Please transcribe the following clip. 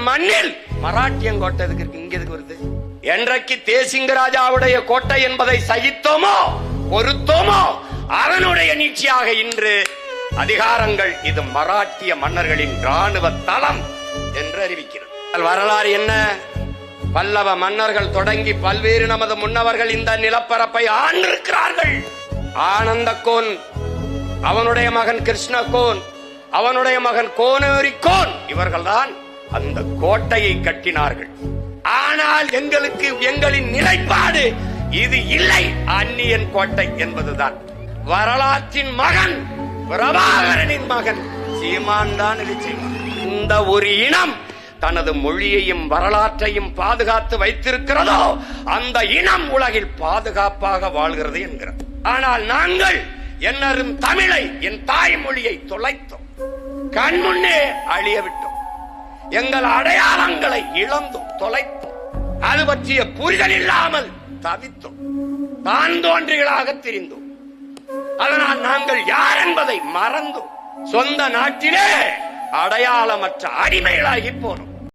மண்ணில் மராட்டியன் கோட்டை இருக்கு, இங்க எதுக்கு வருது? என்றைக்கு தேசிங்கராஜாவுடைய கோட்டை என்பதை சகித்தோமோ பொறுத்தோமோ அவனுடைய நீட்சியாக இன்று அதிகாரங்கள் இது மராட்டிய மன்னர்களின் ராணுவ தளம் என்று அறிவிக்கிறது. வரலாறு என்ன? பல்லவ மன்னர்கள் தொடங்கி பல்வேறு நமது முன்னவர்கள் இந்த நிலப்பரப்பை ஆண்டிருக்கிறார்கள். ஆனந்தகோன், அவனுடைய மகன் கிருஷ்ணகோன், அவனுடைய மகன் கோனேரிக்கோன், இவர்கள்தான் அந்த கோட்டையை கட்டினார்கள். ஆனால் எங்களுக்கு எங்களின் நிலைப்பாடு இது இல்லை, அந்நியன் கோட்டை என்பதுதான். வரலாற்றின் மகன் பிரபாகரனின் மகன் சீமான் தான் இது செய்வான். இந்த ஒரு இனம் தனது மொழியையும் வரலாற்றையும் பாதுகாத்து வைத்திருக்கிறதோ அந்த இனம் உலகில் பாதுகாப்பாக வாழ்கிறது என்கிறார். ஆனால் நாங்கள் என்னரும் தமிழை, என் தாய்மொழியை தொலைத்தோம், கண்முன்னே அழிய விட்டோம், எங்கள் அடையாளங்களை இழந்தோம், தொலைத்தோம், அது பற்றிய புரிதல் இல்லாமல் தவித்தோம், தான் தோன்றிகளாக திரிந்தோம். அதனால் நாங்கள் யார் என்பதை மறந்தோம், சொந்த நாட்டிலே அடையாளமற்ற அடிமைகளாகி போனோம்.